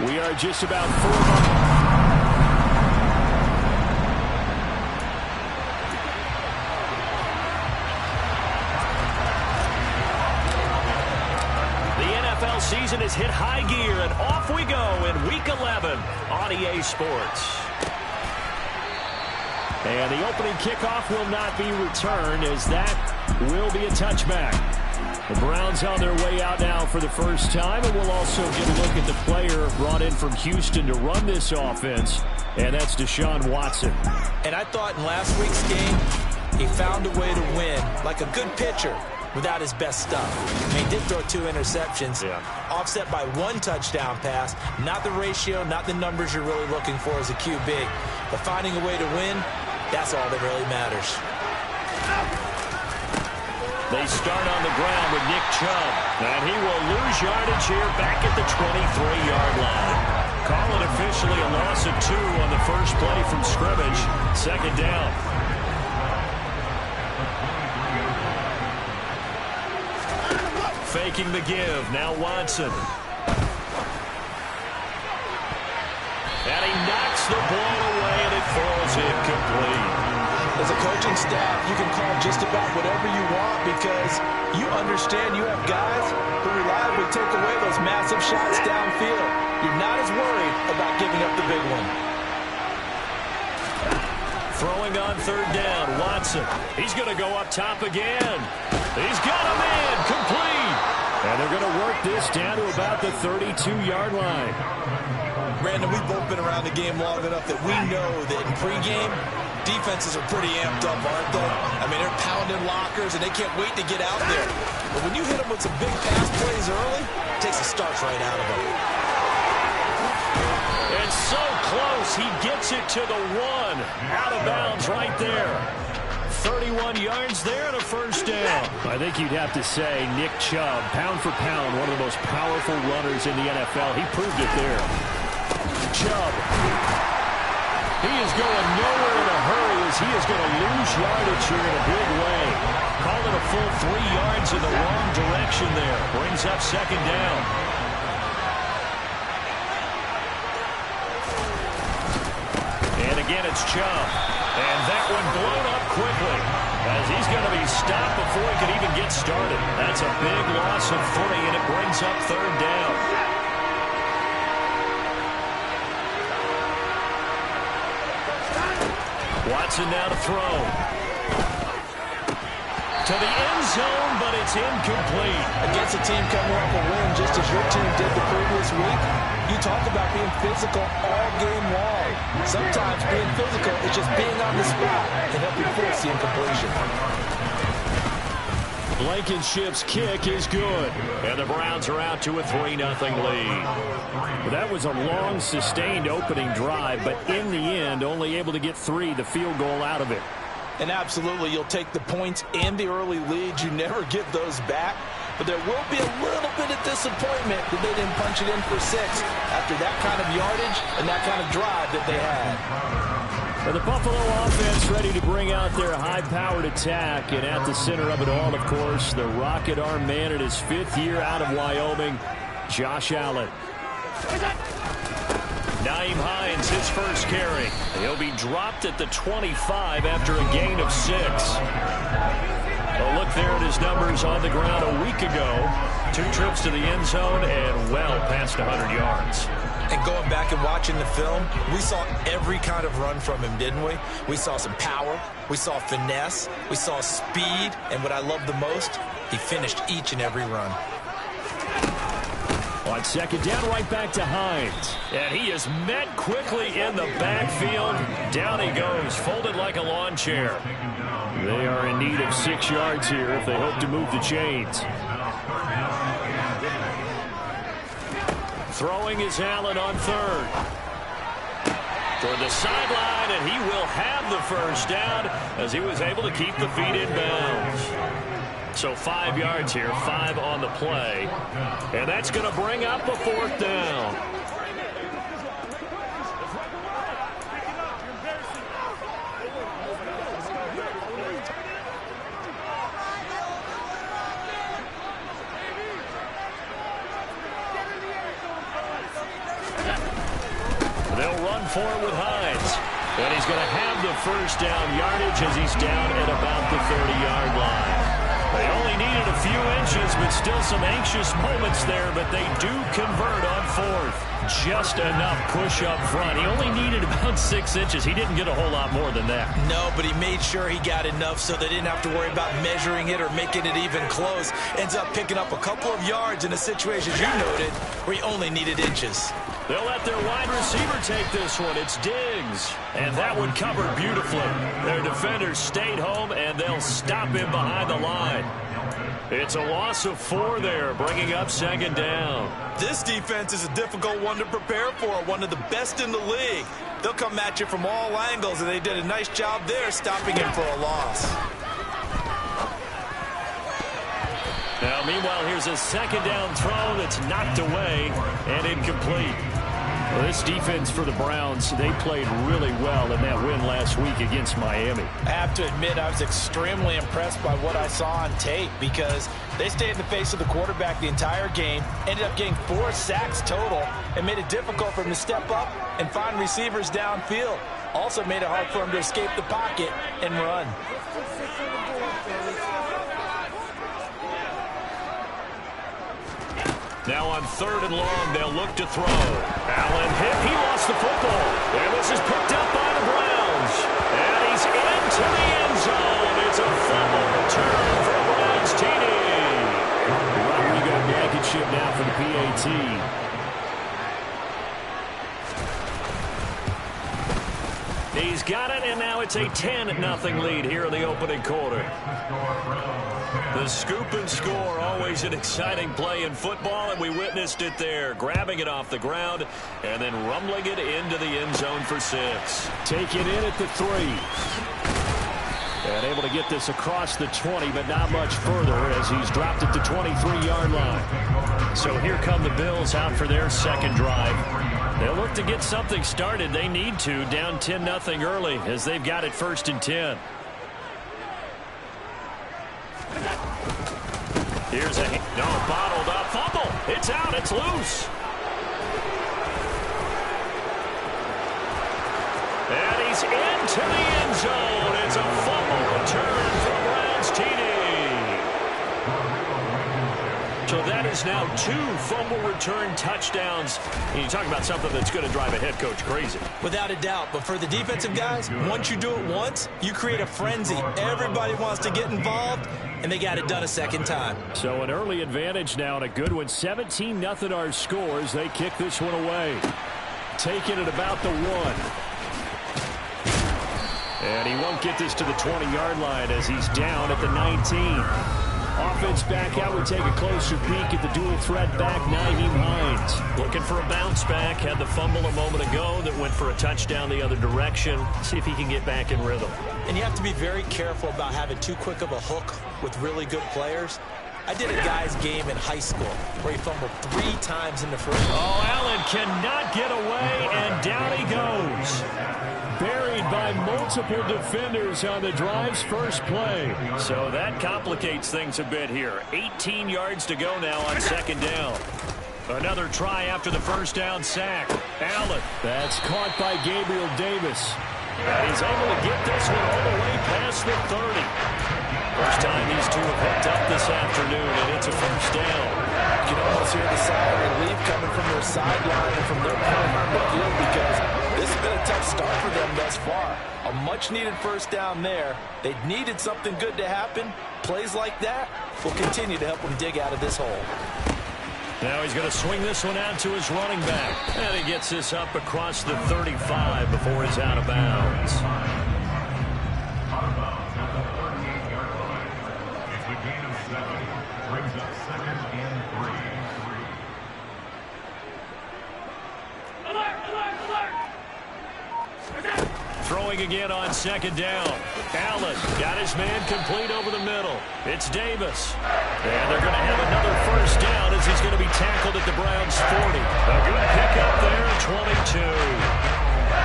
We are just about 4 months. Season has hit high gear, and off we go in Week 11 on EA Sports. And the opening kickoff will not be returned, as that will be a touchback. The Browns on their way out now for the first time, and we'll also get a look at the player brought in from Houston to run this offense, and that's Deshaun Watson. And I thought in last week's game, he found a way to win like a good pitcher without his best stuff. I mean, he did throw 2 interceptions, offset by 1 touchdown pass. Not the ratio, not the numbers you're really looking for as a QB. But finding a way to win, that's all that really matters. They start on the ground with Nick Chubb, and he will lose yardage here back at the 23-yard line. Call it officially a loss of 2 on the first play from scrimmage. Second down. Faking the give. Now Watson. And he knocks the ball away, and it falls incomplete. As a coaching staff, you can call just about whatever you want because you understand you have guys who reliably take away those massive shots downfield. You're not as worried about giving up the big one. Throwing on third down, Watson. He's going to go up top again. He's got him in, complete. And they're going to work this down to about the 32-yard line. Brandon, we've both been around the game long enough that we know that in pregame, defenses are pretty amped up, aren't they? I mean, they're pounding lockers, and they can't wait to get out there. But when you hit them with some big pass plays early, it takes the starch right out of them. It's so close. He gets it to the 1. Out of bounds right there. 31 yards there and a first down. I think you'd have to say Nick Chubb, pound for pound, one of the most powerful runners in the NFL. He proved it there. Chubb. He is going nowhere in a hurry as he is going to lose yardage here in a big way. Call it a full 3 yards in the wrong direction there. Brings up second down. And again, it's Chubb. And that one blown up quickly as he's going to be stopped before he can even get started. That's a big loss of 3, and it brings up third down. Watson now to throw. To the end zone, but it's incomplete. Against a team coming off a win just as your team did the previous week, you talk about being physical all game long. Sometimes being physical is just being on the spot and helping force the incompletion. Blankenship's kick is good, and the Browns are out to a 3-0 lead. Well, that was a long, sustained opening drive, but in the end, only able to get 3, the field goal out of it. And absolutely, you'll take the points and the early leads. You never get those back. But there will be a little bit of disappointment that they didn't punch it in for 6 after that kind of yardage and that kind of drive that they had. And the Buffalo offense ready to bring out their high-powered attack. And at the center of it all, of course, the rocket arm man in his 5th year out of Wyoming, Josh Allen. Nyheim Hines, his first carry. He'll be dropped at the 25 after a gain of 6. A look there at his numbers on the ground a week ago. 2 trips to the end zone and well past 100 yards. And going back and watching the film, we saw every kind of run from him, didn't we? We saw some power, we saw finesse, we saw speed, and what I love the most, he finished each and every run. On second down, right back to Hines. And he is met quickly in the backfield. Down he goes, folded like a lawn chair. They are in need of 6 yards here if they hope to move the chains. Throwing is Allen on third. Toward the sideline, and he will have the first down as he was able to keep the feet in bounds. So 5 yards here, 5 on the play. And that's going to bring up a 4th down. run for it with Hines. And he's going to have the first down yardage as he's down at about the 30-yard line. They only needed a few inches, but still some anxious moments there, but they do convert on fourth. Just enough push up front. He only needed about 6 inches. He didn't get a whole lot more than that. No, but he made sure he got enough so they didn't have to worry about measuring it or making it even close. Ends up picking up a couple of yards in a situation, as you noted, where he only needed inches. They'll let their wide receiver take this one. It's Diggs. And that one covered beautifully. Their defenders stayed home, and they'll stop him behind the line. It's a loss of 4 there, bringing up second down. This defense is a difficult one to prepare for, one of the best in the league. They'll come at you from all angles, and they did a nice job there stopping him for a loss. Now, meanwhile, here's a second down throw that's knocked away and incomplete. Well, this defense for the Browns, they played really well in that win last week against Miami. I have to admit, I was extremely impressed by what I saw on tape because they stayed in the face of the quarterback the entire game, ended up getting 4 sacks total, and made it difficult for him to step up and find receivers downfield. Also made it hard for him to escape the pocket and run. Now on 3rd and long, they'll look to throw. Allen hit. He lost the football. And this is picked up by the Browns. And he's into the end zone. It's a fumble return for Browns TD. Rodrigo Blankenship now for the PAT. He's got it, and now it's a 10-0 lead here in the opening quarter. The scoop and score, always an exciting play in football, and we witnessed it there. Grabbing it off the ground and then rumbling it into the end zone for 6. Take it in at the 3. And able to get this across the 20, but not much further as he's dropped at the 23-yard line. So here come the Bills out for their second drive. They'll look to get something started. They need to, down 10-0 early as they've got it 1st and 10. Here's a bottled up fumble. It's out. It's loose. And he's into the end zone. It's a fumble return for Browns TD. So that is now 2 fumble return touchdowns. And you talk about something that's going to drive a head coach crazy. Without a doubt. But for the defensive guys, once you do it once, you create a frenzy. Everybody wants to get involved, and they got it done a second time. So an early advantage now and a good one. 17-0 our scores. They kick this one away. Taking it about the 1. And he won't get this to the 20-yard line as he's down at the 19. Offense back out. We take a closer peek at the dual threat back, Nyheim Hines. Looking for a bounce back. Had the fumble a moment ago that went for a touchdown the other direction. See if he can get back in rhythm. And you have to be very careful about having too quick of a hook with really good players. I did a guy's game in high school where he fumbled 3 times in the first. Oh, Allen cannot get away, and down he goes. Buried by multiple defenders on the drive's first play. So that complicates things a bit here. 18 yards to go now on second down. Another try after the first down sack. Allen. That's caught by Gabriel Davis. And he's able to get this one all the way past the 30. First time these two have hooked up this afternoon, and it's a first down. You can almost hear the sigh of relief coming from their sideline and from their point on the field because this has been a tough start for them thus far. A much-needed first down there. They needed something good to happen. Plays like that will continue to help them dig out of this hole. Now he's going to swing this one out to his running back. And he gets this up across the 35 before he's out of bounds. Throwing again on second down. Allen got his man complete over the middle. It's Davis. And they're going to have another first down as he's going to be tackled at the Browns' 40. A good pickup there, 22.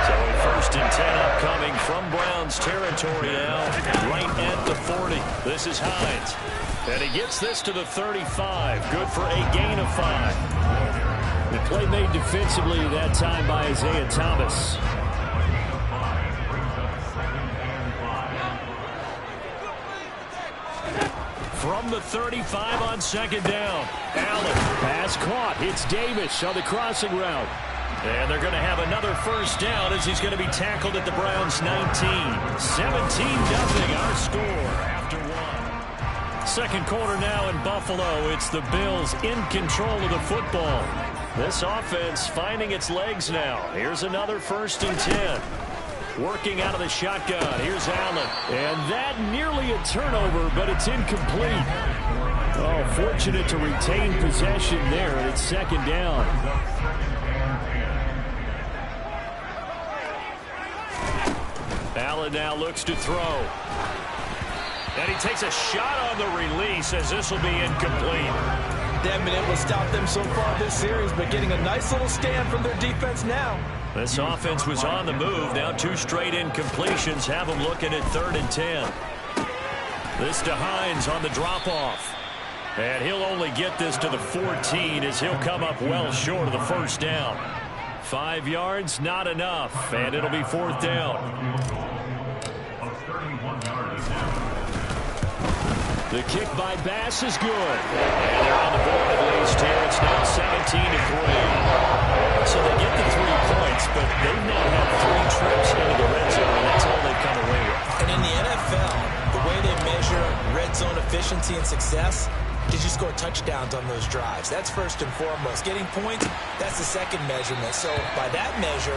So a 1st and 10 upcoming from Browns territory now, right at the 40. This is Hines. And he gets this to the 35. Good for a gain of 5. The play made defensively that time by Isaiah Thomas. From the 35 on second down. Allen. Pass caught. Hits Davis on the crossing route. And they're going to have another first down as he's going to be tackled at the Browns 19. 17-0 our score after one. Second quarter now in Buffalo. It's the Bills in control of the football. This offense finding its legs now. Here's another 1st and 10. Working out of the shotgun. Here's Allen. And that nearly a turnover, but it's incomplete. Oh, fortunate to retain possession there, and it's second down. Allen now looks to throw. And he takes a shot on the release as this will be incomplete. They haven't been able to stop them so far this series, but getting a nice little stand from their defense now. This offense was on the move. Now 2 straight incompletions have them looking at 3rd and 10. This to Hines on the drop-off. And he'll only get this to the 14 as he'll come up well short of the first down. 5 yards, not enough, and it'll be 4th down. The kick by Bass is good. And they're on the board at least here. It's now 17-3. So they get the 3 points, but they've now had 3 trips into the red zone, and that's all they've come away with. And in the NFL, the way they measure red zone efficiency and success is you score touchdowns on those drives. That's first and foremost. Getting points, that's the second measurement. So by that measure,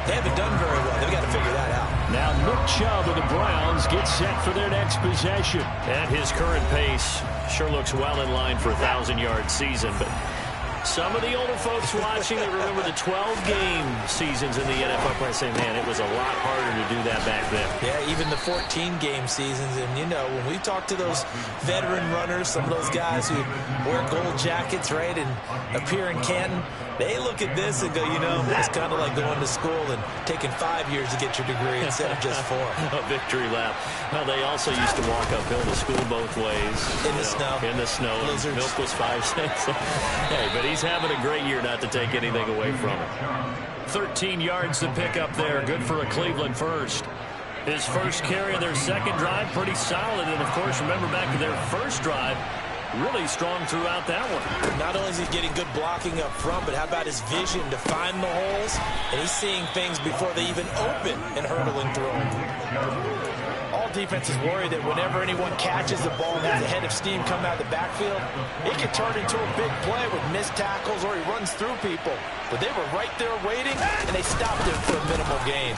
they haven't done very well. They've got to figure that out. Now Nick Chubb of the Browns gets set for their next possession. At his current pace, sure looks well in line for a 1,000-yard season, but some of the older folks watching that remember the 12-game seasons in the NFL probably say, man, it was a lot harder to do that back then. Yeah, even the 14-game seasons. And, you know, when we talk to those veteran runners, some of those guys who wear gold jackets, right, and appear in Canton, they look at this and go, you know, it's kind of like going to school and taking 5 years to get your degree instead of just 4. A victory lap. Well, they also used to walk uphill to school both ways. In the snow. In the snow. Blizzards. Milk was 5 cents. Hey, but he's having a great year, not to take anything away from him. 13 yards to pick up there. Good for a Cleveland first. His first carry of their second drive, pretty solid. And, of course, remember back to their first drive, really strong throughout that one. Not only is he getting good blocking up front, but how about his vision to find the holes? And he's seeing things before they even open and hurdling through them. All defenses worry that whenever anyone catches the ball and has a head of steam come out of the backfield, it can turn into a big play with missed tackles or he runs through people. But they were right there waiting, and they stopped him for a minimal gain.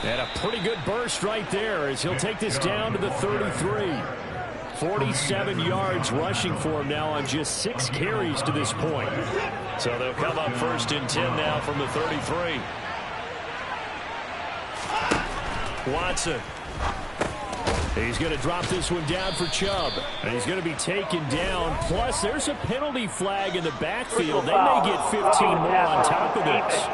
And a pretty good burst right there as he'll take this down to the 33. 47 yards rushing for him now on just 6 carries to this point. So they'll come up 1st and 10 now from the 33. Watson. He's going to drop this one down for Chubb. And he's going to be taken down. Plus, there's a penalty flag in the backfield. They may get 15 more on top of this.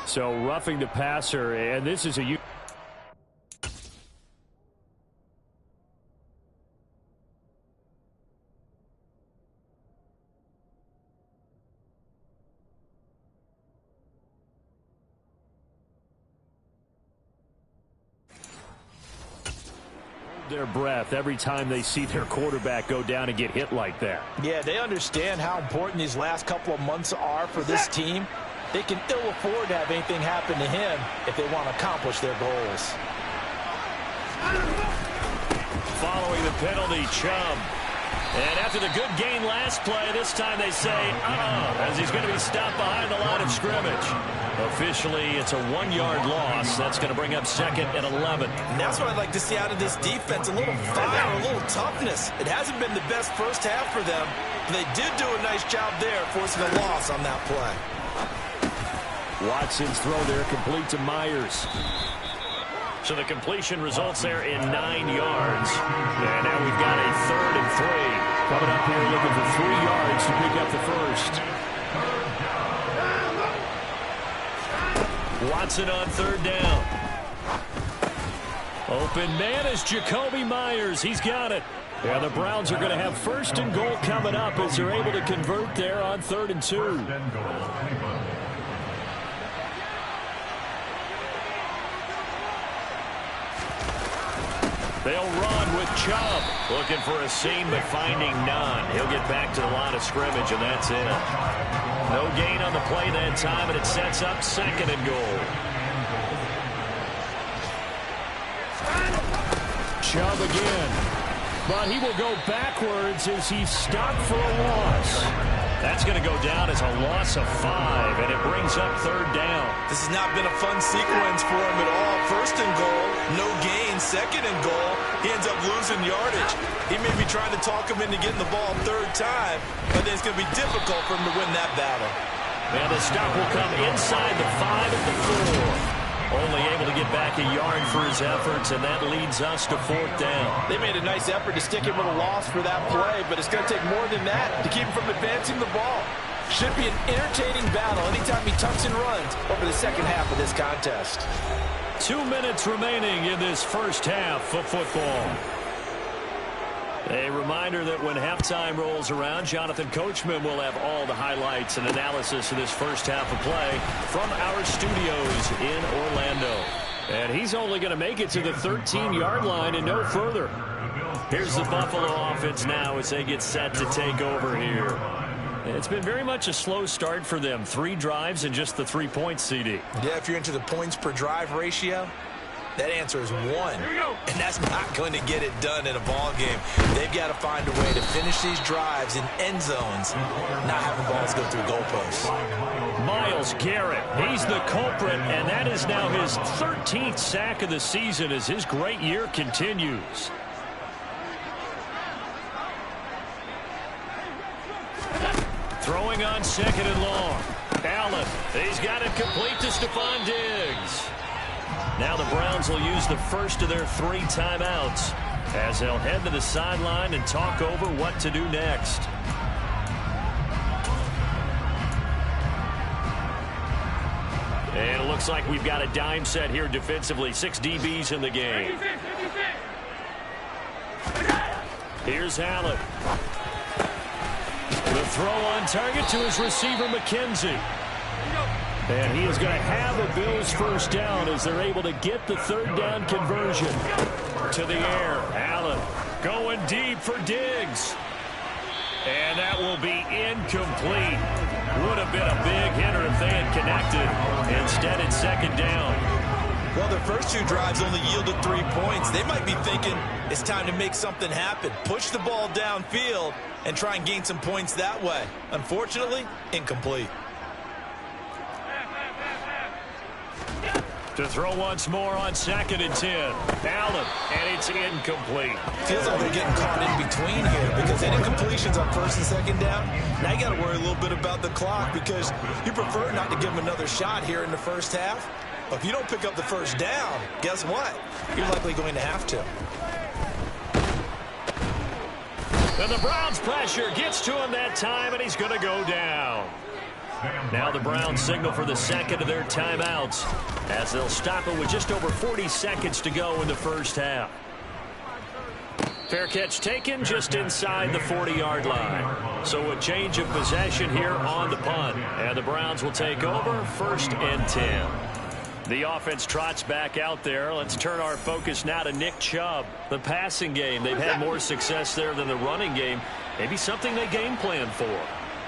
So roughing the passer, and this is a... their breath every time they see their quarterback go down and get hit like that. Yeah, they understand how important these last couple of months are for this team. They can ill afford to have anything happen to him if they want to accomplish their goals. Following the penalty, Chubb. And after the good gain last play, this time they say, as he's going to be stopped behind the line of scrimmage. Officially, it's a 1-yard loss. That's going to bring up 2nd and 11. And that's what I'd like to see out of this defense, a little fire, a little toughness. It hasn't been the best first half for them, but they did do a nice job there, forcing a loss on that play. Watson's throw there complete to Myers. So the completion results there in 9 yards. And now we've got a 3rd and 3. Coming up here looking for 3 yards to pick up the first. Watson on 3rd down. Open man is Jacoby Myers. He's got it. Yeah, the Browns are going to have 1st and goal coming up as they're able to convert there on 3rd and 2. They'll run with Chubb. Looking for a seam, but finding none. He'll get back to the line of scrimmage, and that's it. No gain on the play that time, and it sets up 2nd and goal. Chubb again. But he will go backwards as he's stopped for a loss. That's going to go down as a loss of 5, and it brings up 3rd down. This has not been a fun sequence for him at all. 1st and goal, no gain. 2nd and goal, he ends up losing yardage. He may be trying to talk him into getting the ball 3rd time, but then it's going to be difficult for him to win that battle. And the stop will come inside the 5 at the 4. Only able to get back a yard for his efforts, and that leads us to 4th down. They made a nice effort to stick him with a loss for that play, but it's going to take more than that to keep him from advancing the ball. Should be an entertaining battle anytime he tucks and runs over the second half of this contest. 2 minutes remaining in this first half of football. A reminder that when halftime rolls around, Jonathan Coachman will have all the highlights and analysis of this first half of play from our studios in Orlando. And he's only going to make it to the 13-yard line and no further. Here's the Buffalo offense now as they get set to take over here. It's been very much a slow start for them. 3 drives and just the 3 points, CD. Yeah, if you're into the points per drive ratio, that answer is 1, and that's not going to get it done in a ball game. They've got to find a way to finish these drives in end zones, not having balls go through goalposts. Myles Garrett, he's the culprit, and that is now his 13th sack of the season as his great year continues. Throwing on 2nd and long. Allen, he's got it complete to Stephon Diggs. Now the Browns will use the first of their 3 timeouts as they'll head to the sideline and talk over what to do next. And it looks like we've got a dime set here defensively. 6 DBs in the game. Here's Allen. The throw on target to his receiver, McKenzie. And he is going to have a Bills first down as they're able to get the 3rd down conversion. To the air, Allen going deep for Diggs. And that will be incomplete. Would have been a big hitter if they had connected. Instead, it's 2nd down. Well, their first 2 drives only yielded 3 points. They might be thinking it's time to make something happen. Push the ball downfield and try and gain some points that way. Unfortunately, incomplete. To throw once more on 2nd and 10. Allen, and it's incomplete. Feels like they're getting caught in between here because any completions on 1st and 2nd down, now you got to worry a little bit about the clock because you prefer not to give them another shot here in the first half. But if you don't pick up the 1st down, guess what? You're likely going to have to. And the Browns pressure gets to him that time, and he's going to go down. Now the Browns signal for the 2nd of their timeouts as they'll stop it with just over 40 seconds to go in the first half. Fair catch taken just inside the 40-yard line. So a change of possession here on the punt. And the Browns will take over 1st and 10. The offense trots back out there. Let's turn our focus now to Nick Chubb. The passing game, they've had more success there than the running game. Maybe something they game plan for.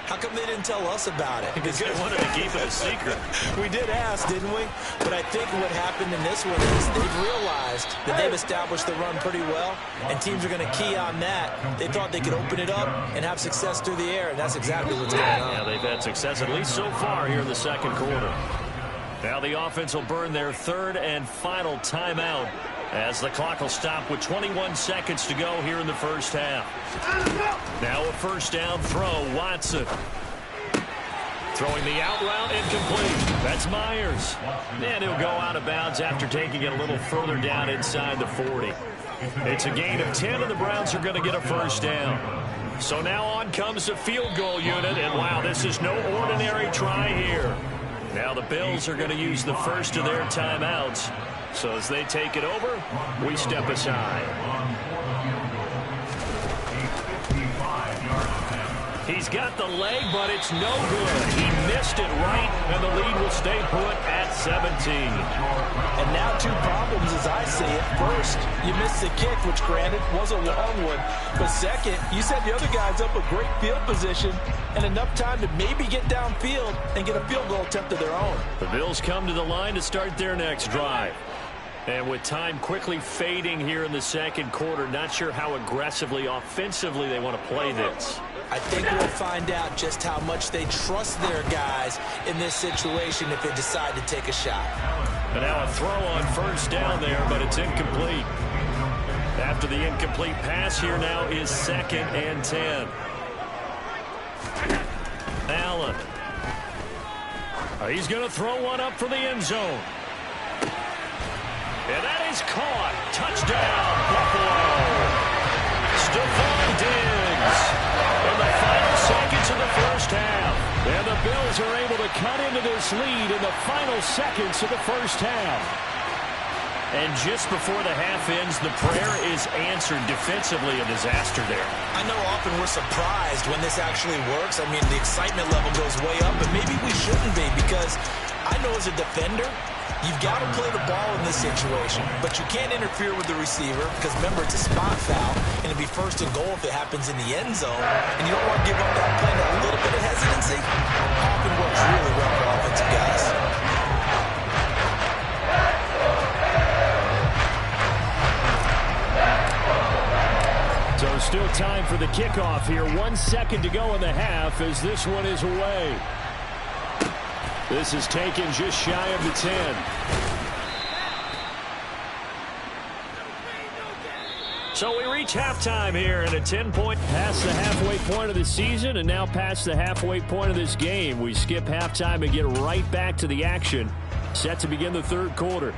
How come they didn't tell us about it? Because they wanted to keep it a secret. We did ask, didn't we? But I think what happened in this one is they've realized that they've established the run pretty well, and teams are going to key on that. They thought they could open it up and have success through the air, and that's exactly what's going on. Yeah, they've had success at least so far here in the 2nd quarter. Now the offense will burn their 3rd and final timeout as the clock will stop with 21 seconds to go here in the first half. Now a 1st down throw, Watson. Throwing the out route, incomplete. That's Myers. And he'll go out of bounds after taking it a little further down inside the 40. It's a gain of 10, and the Browns are going to get a 1st down. So now on comes the field goal unit, and wow, this is no ordinary try here. Now the Bills are going to use the first of their timeouts. So as they take it over, we step aside. He's got the leg, but it's no good. He missed it right, and the lead will stay put at 17. And now two problems as I see it. First, you missed the kick, which granted was a long one. But second, you set the other guys up a great field position and enough time to maybe get downfield and get a field goal attempt of their own. The Bills come to the line to start their next drive. And with time quickly fading here in the second quarter, not sure how aggressively, offensively they want to play this. I think we'll find out just how much they trust their guys in this situation if they decide to take a shot. And now a throw on first down there, but it's incomplete. After the incomplete pass, here now is 2nd and 10. Allen. He's going to throw one up for the end zone. And that is caught. Touchdown, Buffalo. Stephon Diggs. In the final seconds of the first half. And the Bills are able to cut into this lead in the final seconds of the first half. And just before the half ends, the prayer is answered defensively. A disaster there. I know often we're surprised when this actually works. I mean, the excitement level goes way up, but maybe we shouldn't be because I know as a defender, you've got to play the ball in this situation, but you can't interfere with the receiver because, remember, it's a spot foul, and it'd be 1st and goal if it happens in the end zone, and you don't want to give up that play a little bit of hesitancy. Often works really well for offensive guys. So still time for the kickoff here. 1 second to go in the half as this one is away. This is taken just shy of the 10. So we reach halftime here at a 10-point past the halfway point of the season and now past the halfway point of this game. We skip halftime and get right back to the action. Set to begin the third quarter.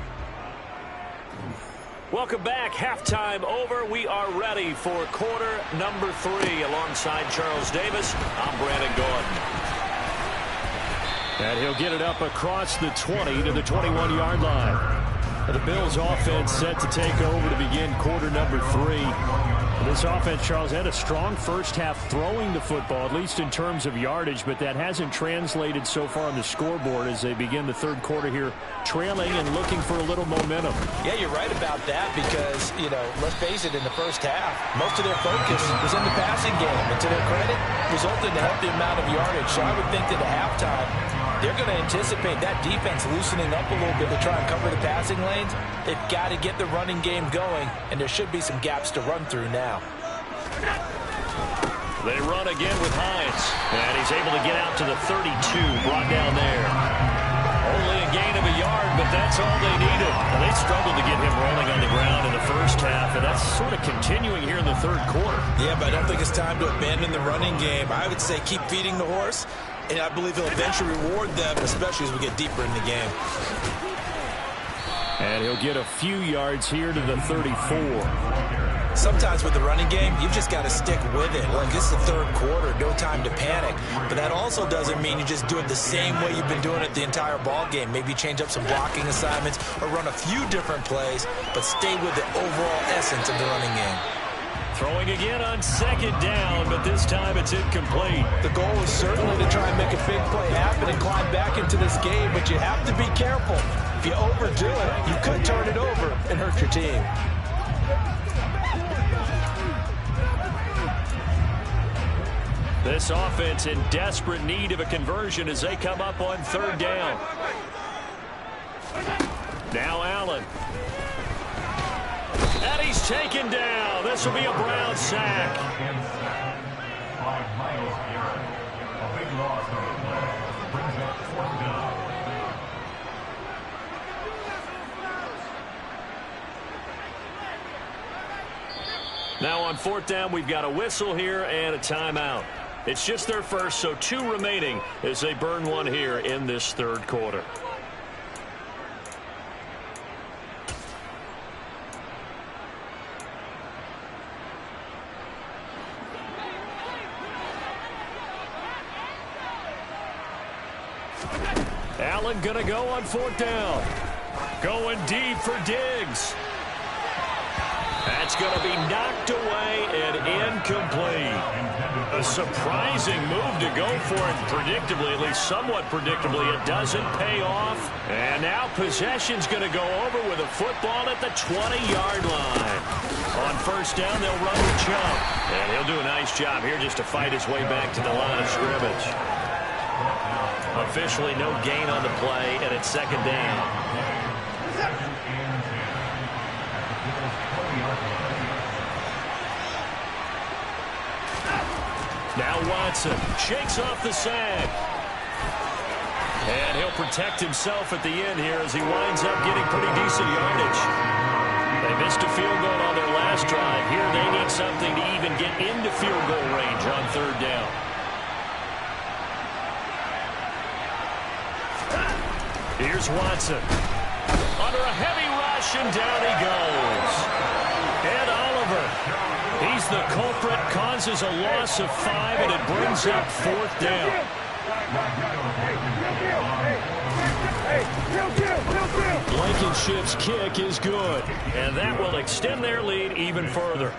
Welcome back. Halftime over. We are ready for quarter number 3. Alongside Charles Davis, I'm Brandon Gordon. And he'll get it up across the 20 to the 21-yard line. The Bills offense set to take over to begin quarter number 3. This offense, Charles, had a strong first half throwing the football, at least in terms of yardage, but that hasn't translated so far on the scoreboard as they begin the third quarter here, trailing and looking for a little momentum. Yeah, you're right about that because, let's face it, in the first half, most of their focus was in the passing game. And to their credit, resulted in a healthy amount of yardage. So I would think that at halftime, they're going to anticipate that defense loosening up a little bit to try and cover the passing lanes. They've got to get the running game going, and there should be some gaps to run through now. They run again with Hines, and he's able to get out to the 32, brought down there. Only a gain of a yard, but that's all they needed. And they struggled to get him rolling on the ground in the first half, and that's sort of continuing here in the third quarter. Yeah, but I don't think it's time to abandon the running game. I would say keep feeding the horse. And I believe he'll eventually reward them, especially as we get deeper in the game. And he'll get a few yards here to the 34. Sometimes with the running game, you've just got to stick with it. Look, this is the third quarter, no time to panic. But that also doesn't mean you just do it the same way you've been doing it the entire ball game. Maybe change up some blocking assignments or run a few different plays, but stay with the overall essence of the running game. Throwing again on second down, but this time it's incomplete. The goal is certainly to try and make a big play happen and climb back into this game, but you have to be careful. If you overdo it, you could turn it over and hurt your team. This offense in desperate need of a conversion as they come up on third down. Now Allen. And he's taken down. This will be a Brown sack. Now on fourth down, we've got a whistle here and a timeout. It's just their first, so 2 remaining as they burn one here in this third quarter. Allen gonna go on fourth down. Going deep for Diggs. That's going to be knocked away and incomplete. A surprising move to go for it. Predictably, at least somewhat predictably, it doesn't pay off. And now possession's going to go over with a football at the 20-yard line. On first down, they'll run with Chubb. And he'll do a nice job here just to fight his way back to the line of scrimmage. Officially no gain on the play, and it's second down. Now Watson shakes off the sack. And he'll protect himself at the end here as he winds up getting pretty decent yardage. They missed a field goal on their last drive. Here they need something to even get into field goal range on third down. Here's Watson. Under a heavy rush, and down he goes. Ed Oliver. He's the culprit, causes a loss of 5, and it brings up fourth down. Blankenship's kick is good, and that will extend their lead even further.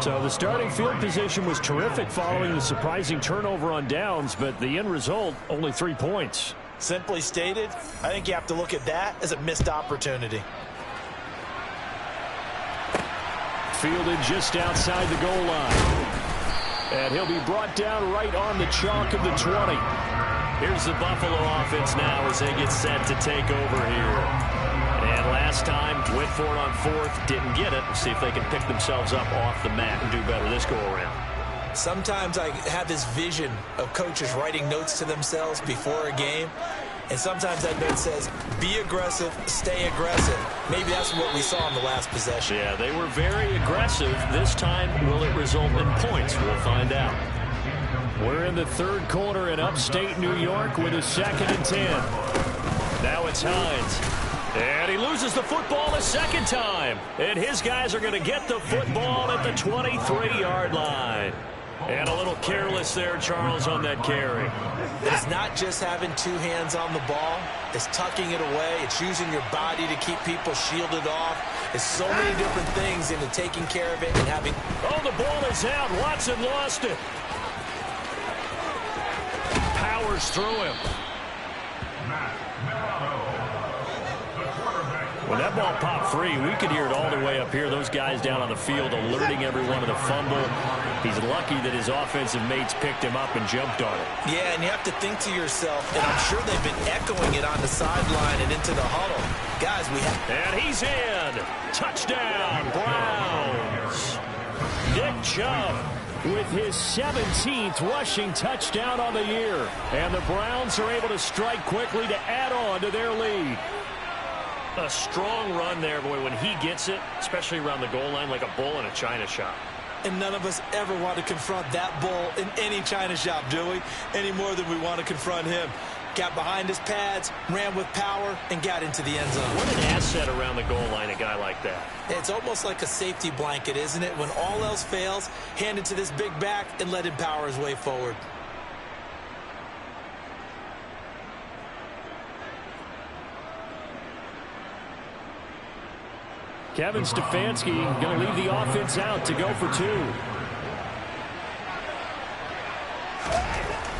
So the starting field position was terrific following the surprising turnover on downs, but the end result, only 3 points. Simply stated, I think you have to look at that as a missed opportunity. Fielded just outside the goal line. And he'll be brought down right on the chalk of the 20. Here's the Buffalo offense now as they get set to take over here. And last time, went for it on fourth, didn't get it. See if they can pick themselves up off the mat and do better this go-around. Sometimes I have this vision of coaches writing notes to themselves before a game. And sometimes that note says, be aggressive, stay aggressive. Maybe that's what we saw in the last possession. Yeah, they were very aggressive. This time, will it result in points? We'll find out. We're in the third quarter in upstate New York with a 2nd and 10. Now it's Hines. And he loses the football a second time. And his guys are going to get the football at the 23-yard line. And a little careless there, Charles, on that carry. It's not just having 2 hands on the ball. It's tucking it away. It's using your body to keep people shielded off. It's so many different things into taking care of it and having... Oh, the ball is out. Watson lost it. Powers through him. When that ball popped free, we could hear it all the way up here. Those guys down on the field alerting everyone of the fumble. He's lucky that his offensive mates picked him up and jumped on it. Yeah, and you have to think to yourself, and I'm sure they've been echoing it on the sideline and into the huddle. Guys, we have... And he's in. Touchdown, Browns. Nick Chubb with his 17th rushing touchdown on the year. And the Browns are able to strike quickly to add on to their lead. A strong run there, boy, when he gets it, especially around the goal line, like a bull in a china shop. And none of us ever want to confront that bull in any china shop, do we? Any more than we want to confront him. Got behind his pads, ran with power, and got into the end zone. What an asset around the goal line, a guy like that. It's almost like a safety blanket, isn't it? When all else fails, hand it to this big back and let him power his way forward. Kevin Stefanski going to leave the offense out to go for 2.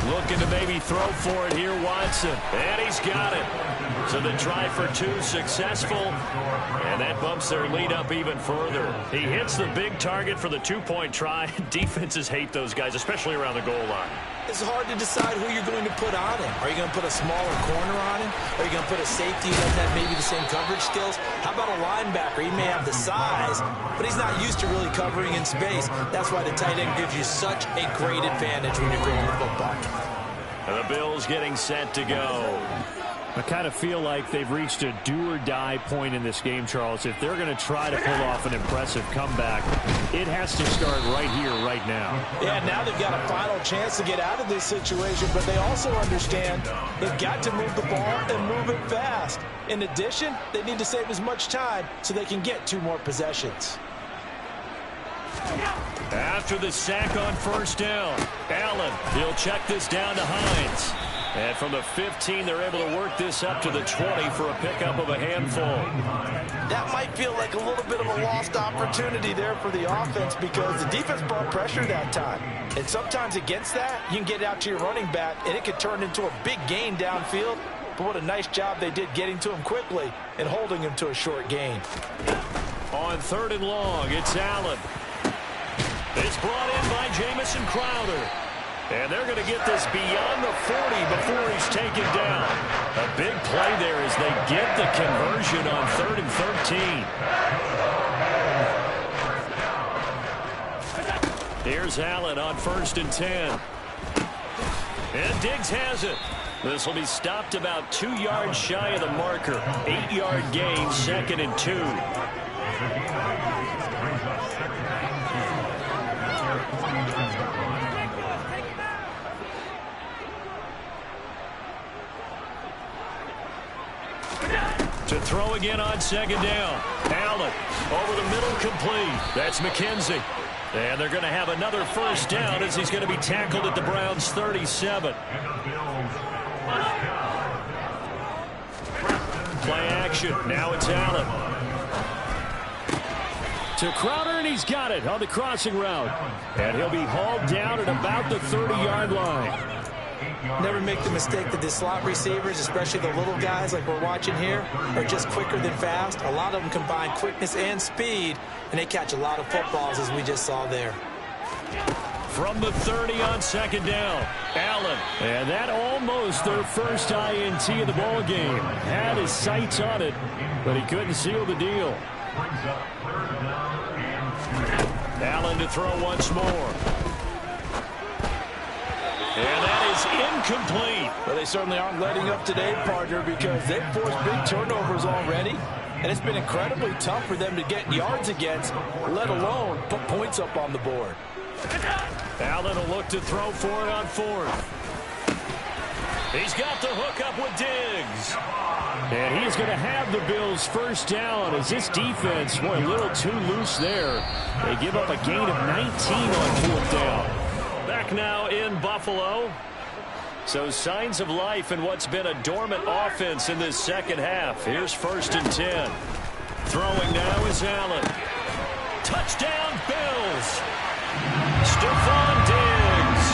Looking to maybe throw for it here, Watson. And he's got it. So the try for 2 successful. And that bumps their lead up even further. He hits the big target for the 2-point try. Defenses hate those guys, especially around the goal line. It's hard to decide who you're going to put on him. Are you going to put a smaller corner on him? Are you going to put a safety who doesn't have maybe the same coverage skills? How about a linebacker? He may have the size, but he's not used to really covering in space. That's why the tight end gives you such a great advantage when you're throwing the football. And the Bills getting set to go. I kind of feel like they've reached a do-or-die point in this game, Charles. If they're going to try to pull off an impressive comeback, it has to start right here, right now. Yeah, now they've got a final chance to get out of this situation, but they also understand they've got to move the ball and move it fast. In addition, they need to save as much time so they can get 2 more possessions. After the sack on first down, Allen, he'll check this down to Hines. And from the 15, they're able to work this up to the 20 for a pickup of a handful. That might feel like a little bit of a lost opportunity there for the offense because the defense brought pressure that time. And sometimes against that, you can get out to your running back, and it could turn into a big gain downfield. But what a nice job they did getting to him quickly and holding him to a short gain. On 3rd and long, it's Allen. It's brought in by Jamison Crowder. And they're going to get this beyond the 40 before he's taken down. A big play there as they get the conversion on 3rd and 13. Here's Allen on 1st and 10. And Diggs has it. This will be stopped about 2 yards shy of the marker. 8-yard gain, 2nd and 2. To throw again on 2nd down. Allen over the middle, complete. That's McKenzie. And they're going to have another 1st down as he's going to be tackled at the Browns' 37. Play action. Now it's Allen. To Crowder, and he's got it on the crossing route. And he'll be hauled down at about the 30-yard line. Never make the mistake that the slot receivers, especially the little guys like we're watching here, are just quicker than fast. A lot of them combine quickness and speed, and they catch a lot of footballs, as we just saw there. From the 30 on 2nd down, Allen. And that almost their first INT of the ball game. Had his sights on it, but he couldn't seal the deal. Allen to throw once more. And that is incomplete. Well, they certainly aren't letting up today, partner, because they've forced big turnovers already. And it's been incredibly tough for them to get yards against, let alone put points up on the board. Allen will look to throw for it on 4th. He's got the hook up with Diggs. And he's going to have the Bills' 1st down as this defense, boy, a little too loose there. They give up a gain of 19 on 4th down. Back now in Buffalo. So signs of life in what's been a dormant offense in this second half. Here's 1st and 10. Throwing now is Allen. Touchdown, Bills. Stephon Diggs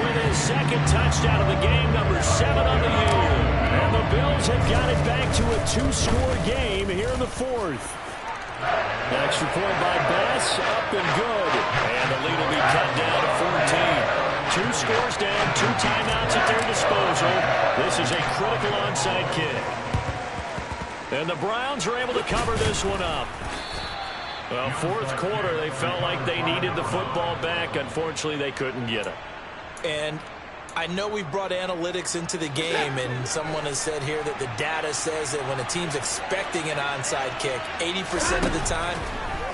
with his 2nd touchdown of the game, number 7 on the year. And the Bills have got it back to a 2-score game here in the 4th. Extra point by Bass, up and good. And the lead will be cut down to 14. 2 scores down, 2 timeouts at their disposal. This is a critical onside kick. And the Browns are able to cover this one up. Well, 4th quarter, they felt like they needed the football back. Unfortunately, they couldn't get it. And I know we brought analytics into the game, and someone has said here that the data says that when a team's expecting an onside kick, 80% of the time,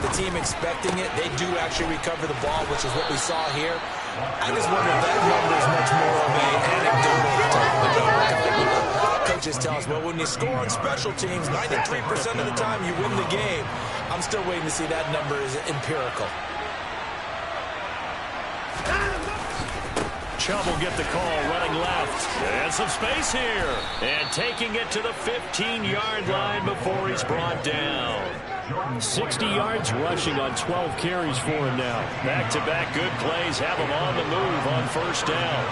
the team expecting it, they do actually recover the ball, which is what we saw here. I just wonder if that number is much more of an anecdotal type of number. Coaches tell us, well, when you score on special teams, 93% of the time you win the game. I'm still waiting to see that number is empirical. Chubb will get the call running left. And some space here. And taking it to the 15-yard line before he's brought down. 60 yards rushing on 12 carries for him now. Back-to-back good plays have him on the move on 1st down.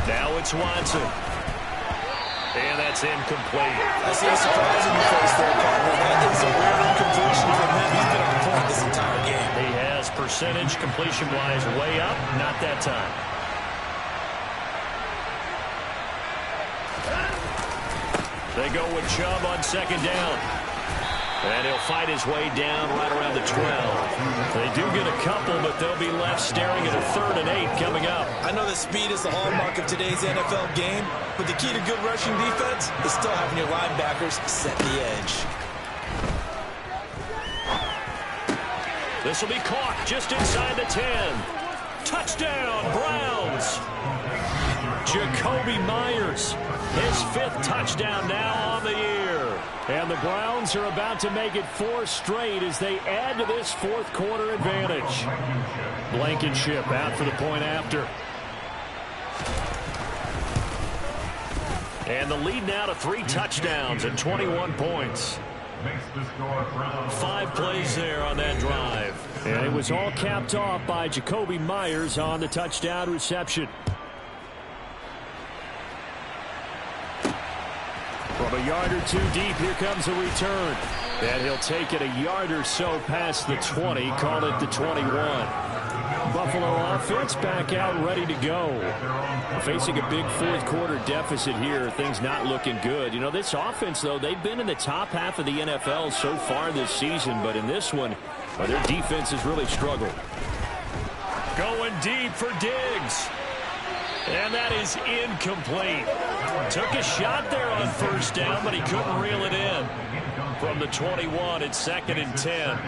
Now it's Watson. And that's incomplete. I see a surprise in the face there, partner. That is a rare incompletion from him. He's been on point this entire game. He has percentage completion-wise way up. Not that time. They go with Chubb on 2nd down. And he'll fight his way down right around the 12. They do get a couple, but they'll be left staring at a 3rd and 8 coming up. I know that speed is the hallmark of today's NFL game, but the key to good rushing defense is still having your linebackers set the edge. This will be caught just inside the 10. Touchdown, Browns. Jakobi Meyers, his 5th touchdown now on the year. And the Browns are about to make it 4 straight as they add to this 4th quarter advantage. Blankenship out for the point after. And the lead now to 3 touchdowns and 21 points. 5 plays there on that drive. And it was all capped off by Jakobi Meyers on the touchdown reception. From a yard or 2 deep, here comes a return. And he'll take it a yard or so past the 20, call it the 21. Buffalo offense back out ready to go. Facing a big fourth-quarter deficit here, things not looking good. You know, this offense, though, they've been in the top half of the NFL so far this season, but in this one, their defense has really struggled. Going deep for Diggs. And that is incomplete. Took a shot there on first down, but he couldn't reel it in. From the 21, it's 2nd and 10.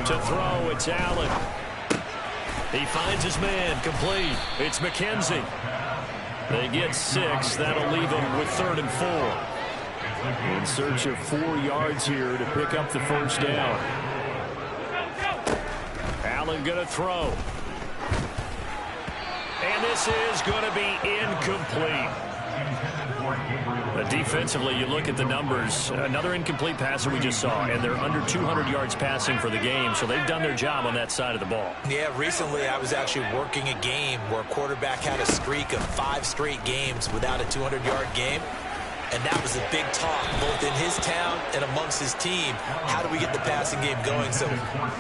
To throw, it's Allen. He finds his man, complete. It's McKenzie. They get 6. That'll leave them with 3rd and 4. In search of 4 yards here to pick up the first down. Allen going to throw. And this is going to be incomplete. Defensively, you look at the numbers. Another incomplete passer we just saw, and they're under 200 yards passing for the game, so they've done their job on that side of the ball. Yeah, recently I was actually working a game where a quarterback had a streak of 5 straight games without a 200-yard game, and that was a big talk, both in his town and amongst his team. How do we get the passing game going? So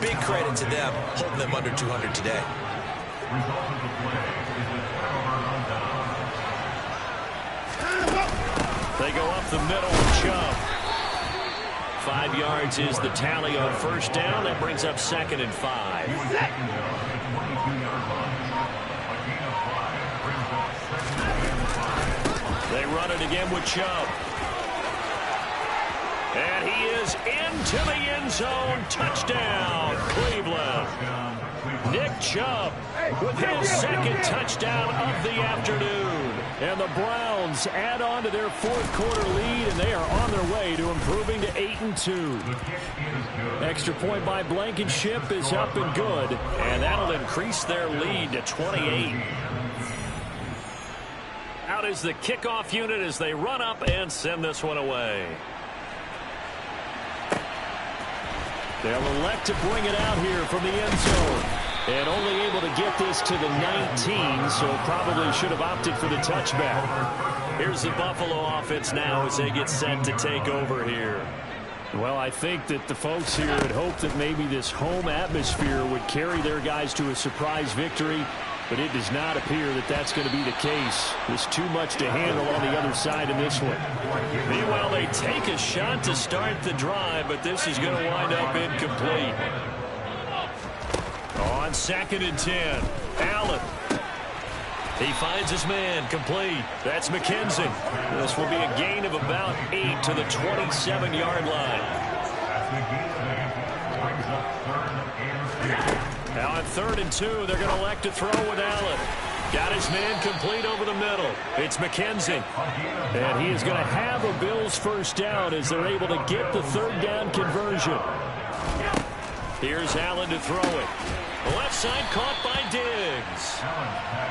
big credit to them, holding them under 200 today. They go up the middle with Chubb. 5 yards is the tally on first down. That brings up 2nd and 5. They run it again with Chubb. And he is into the end zone. Touchdown, Cleveland. Nick Chubb with his 2nd touchdown of the afternoon. And the Browns add on to their fourth-quarter lead, and they are on their way to improving to 8-2. Extra point by Blankenship is up and good, and that'll increase their lead to 28. Out is the kickoff unit as they run up and send this one away. They'll elect to bring it out here from the end zone. And only able to get this to the 19, so probably should have opted for the touchback. Here's the Buffalo offense now as they get set to take over here. Well, I think that the folks here had hoped that maybe this home atmosphere would carry their guys to a surprise victory, but it does not appear that that's going to be the case. There's too much to handle on the other side in this one. Meanwhile, they take a shot to start the drive, but this is going to wind up incomplete. On 2nd and 10, Allen. He finds his man, complete. That's McKenzie. This will be a gain of about 8 to the 27-yard line. Now on 3rd and 2, they're going to elect to throw with Allen. Got his man complete over the middle. It's McKenzie. And he is going to have a Bills first down as they're able to get the 3rd down conversion. Here's Allen to throw it. Left side caught by Diggs.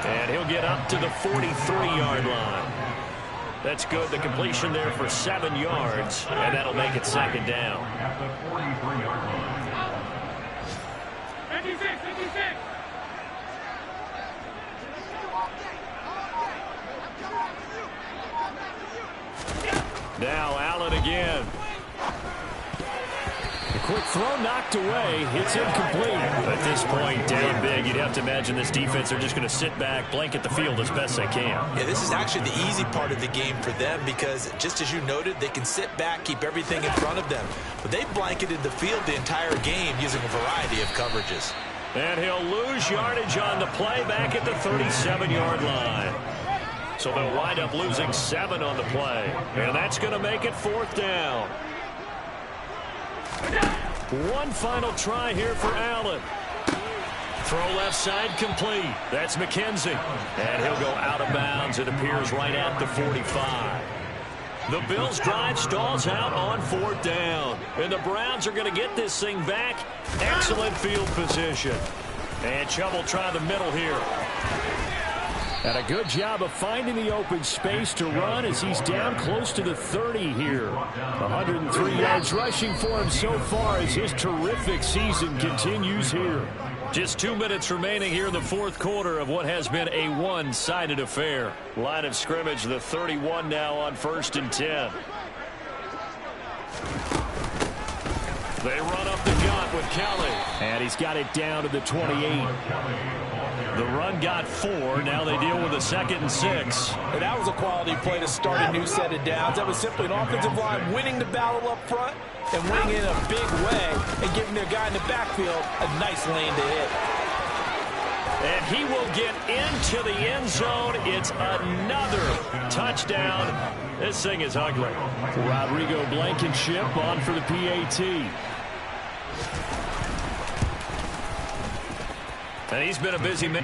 And he'll get up to the 43-yard line. That's good. The completion there for 7 yards. And that'll make it 2nd down. 56. Now Allen again. A quick throw knocked away. It's incomplete. At this point, down big, you'd have to imagine this defense are just going to sit back, blanket the field as best they can. Yeah, this is actually the easy part of the game for them because, just as you noted, they can sit back, keep everything in front of them. But they blanketed the field the entire game using a variety of coverages. And he'll lose yardage on the play back at the 37-yard line. So they'll wind up losing 7 on the play. And that's going to make it 4th down. One final try here for Allen. Throw left side complete. That's McKenzie. And he'll go out of bounds. It appears right at the 45. The Bills drive stalls out on 4th down. And the Browns are going to get this thing back. Excellent field position. And Chubb will try the middle here. And a good job of finding the open space to run as he's down close to the 30 here. 103 yards rushing for him so far as his terrific season continues here. Just 2 minutes remaining here in the fourth quarter of what has been a one-sided affair. Line of scrimmage, the 31 now on 1st and 10. They run up the gut with Kelly. And he's got it down to the 28. The run got 4. Now they deal with a 2nd and 6. And that was a quality play to start a new set of downs. That was simply an offensive line winning the battle up front and winning in a big way and giving their guy in the backfield a nice lane to hit. And he will get into the end zone. It's another touchdown. This thing is ugly. Rodrigo Blankenship on for the PAT. And he's been a busy man.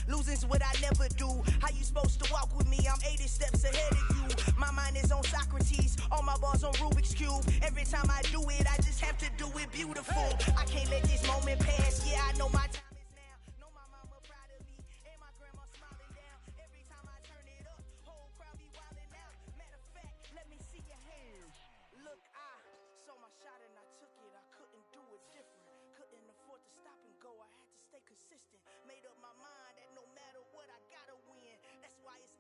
Losing's what I never do. How you supposed to walk with me? I'm 80 steps ahead of you. My mind is on Socrates. All my balls on Rubik's Cube. Every time I do it, I just have to do it beautiful. I can't let this moment pass. Yeah, I know my time is now. Know my mama proud of me. And my grandma smiling down. Every time I turn it up, whole crowd be wilding out. Matter of fact, let me see your hands. Look, I saw my shot and I took it. I couldn't do it different. Couldn't afford to stop and go. I had to stay consistent. Made up my mind that no matter what, I gotta win. That's why it's